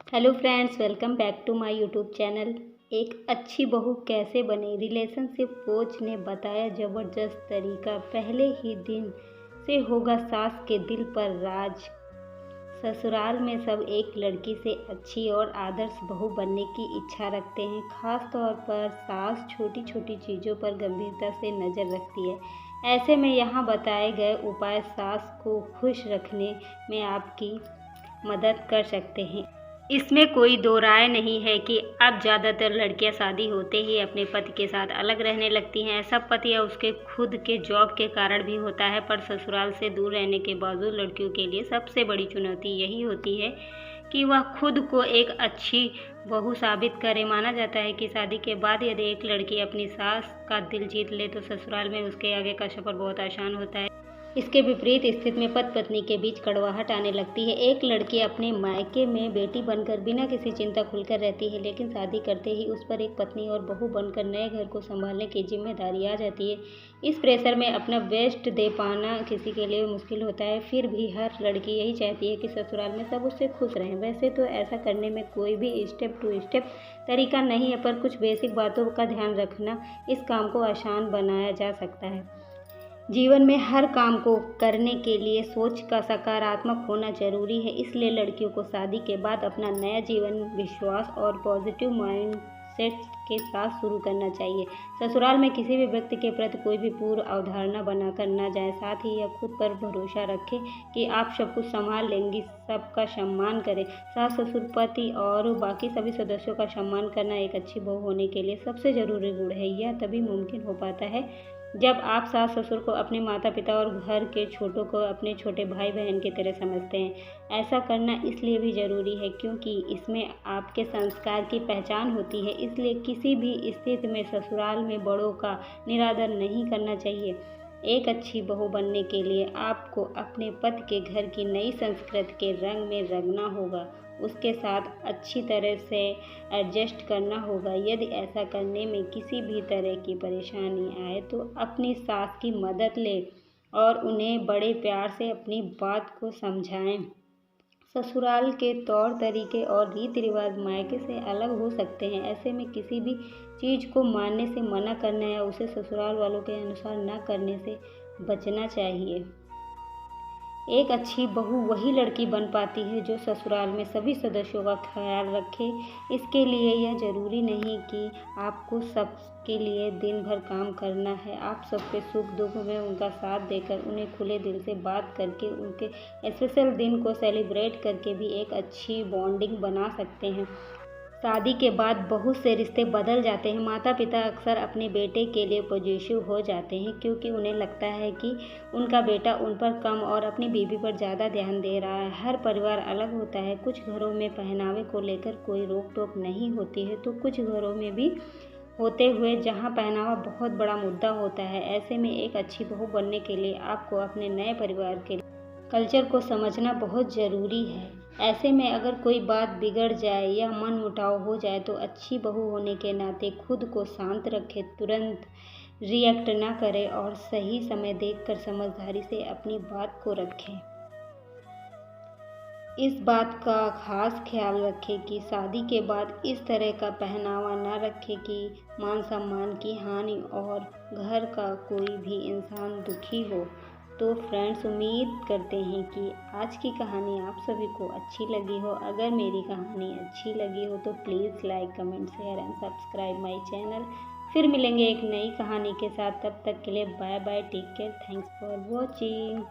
Hello friends, welcome back to my YouTube channel. एक अच्छी बहू कैसे बने, रिलेशनशिप कोच ने बताया ज़बरदस्त तरीका। पहले ही दिन से होगा सास के दिल पर राज। ससुराल में सब एक लड़की से अच्छी और आदर्श बहू बनने की इच्छा रखते हैं। खास तौर पर सास छोटी छोटी चीज़ों पर गंभीरता से नज़र रखती है। ऐसे में यहाँ बताए गए उपाय सास को खुश रखने में आपकी मदद कर सकते हैं। इसमें कोई दो राय नहीं है कि अब ज़्यादातर लड़कियां शादी होते ही अपने पति के साथ अलग रहने लगती हैं। ऐसा पति या उसके खुद के जॉब के कारण भी होता है, पर ससुराल से दूर रहने के बावजूद लड़कियों के लिए सबसे बड़ी चुनौती यही होती है कि वह खुद को एक अच्छी बहू साबित करे। माना जाता है कि शादी के बाद यदि एक लड़की अपनी सास का दिल जीत ले तो ससुराल में उसके आगे का सफर बहुत आसान होता है। इसके विपरीत स्थिति में पति पत्नी के बीच कड़वाहट आने लगती है। एक लड़की अपने मायके में बेटी बनकर बिना किसी चिंता खुलकर रहती है, लेकिन शादी करते ही उस पर एक पत्नी और बहू बनकर नए घर को संभालने की जिम्मेदारी आ जाती है। इस प्रेशर में अपना बेस्ट दे पाना किसी के लिए मुश्किल होता है। फिर भी हर लड़की यही चाहती है कि ससुराल में सब उससे खुश रहें। वैसे तो ऐसा करने में कोई भी स्टेप टू स्टेप तरीका नहीं है, पर कुछ बेसिक बातों का ध्यान रखना इस काम को आसान बनाया जा सकता है। जीवन में हर काम को करने के लिए सोच का सकारात्मक होना जरूरी है, इसलिए लड़कियों को शादी के बाद अपना नया जीवन विश्वास और पॉजिटिव माइंडसेट के साथ शुरू करना चाहिए। ससुराल में किसी भी व्यक्ति के प्रति कोई भी पूर्व अवधारणा बनाकर ना जाए। साथ ही यह खुद पर भरोसा रखें कि आप सब कुछ संभाल लेंगी। सबका सम्मान करें। सास, ससुर, पति और बाकी सभी सदस्यों का सम्मान करना एक अच्छी बहू होने के लिए सबसे जरूरी गुण है। यह तभी मुमकिन हो पाता है जब आप सास ससुर को अपने माता पिता और घर के छोटों को अपने छोटे भाई बहन की तरह समझते हैं। ऐसा करना इसलिए भी ज़रूरी है क्योंकि इसमें आपके संस्कार की पहचान होती है। इसलिए किसी भी स्थिति में ससुराल में बड़ों का निरादर नहीं करना चाहिए। एक अच्छी बहू बनने के लिए आपको अपने पति के घर की नई संस्कृति के रंग में रंगना होगा, उसके साथ अच्छी तरह से एडजस्ट करना होगा। यदि ऐसा करने में किसी भी तरह की परेशानी आए तो अपनी सास की मदद लें और उन्हें बड़े प्यार से अपनी बात को समझाएं। ससुराल के तौर तरीके और रीति रिवाज मायके से अलग हो सकते हैं। ऐसे में किसी भी चीज़ को मानने से मना करना या उसे ससुराल वालों के अनुसार न करने से बचना चाहिए। एक अच्छी बहू वही लड़की बन पाती है जो ससुराल में सभी सदस्यों का ख्याल रखे। इसके लिए यह ज़रूरी नहीं कि आपको सबके लिए दिन भर काम करना है। आप सबके सुख दुख में उनका साथ देकर, उन्हें खुले दिल से बात करके, उनके स्पेशल दिन को सेलिब्रेट करके भी एक अच्छी बॉन्डिंग बना सकते हैं। शादी के बाद बहुत से रिश्ते बदल जाते हैं। माता पिता अक्सर अपने बेटे के लिए पॉजिटिव हो जाते हैं क्योंकि उन्हें लगता है कि उनका बेटा उन पर कम और अपनी बीवी पर ज़्यादा ध्यान दे रहा है। हर परिवार अलग होता है। कुछ घरों में पहनावे को लेकर कोई रोक टोक नहीं होती है, तो कुछ घरों में भी होते हुए जहां पहनावा बहुत बड़ा मुद्दा होता है। ऐसे में एक अच्छी बहू बनने के लिए आपको अपने नए परिवार के कल्चर को समझना बहुत ज़रूरी है। ऐसे में अगर कोई बात बिगड़ जाए या मनमुटाव हो जाए तो अच्छी बहू होने के नाते खुद को शांत रखें, तुरंत रिएक्ट ना करें और सही समय देखकर समझदारी से अपनी बात को रखें। इस बात का खास ख्याल रखें कि शादी के बाद इस तरह का पहनावा ना रखें कि मान सम्मान की हानि और घर का कोई भी इंसान दुखी हो। तो फ्रेंड्स, उम्मीद करते हैं कि आज की कहानी आप सभी को अच्छी लगी हो। अगर मेरी कहानी अच्छी लगी हो तो please like, comment, share and subscribe my channel. फिर मिलेंगे एक नई कहानी के साथ। तब तक के लिए bye bye, take care, thanks for watching.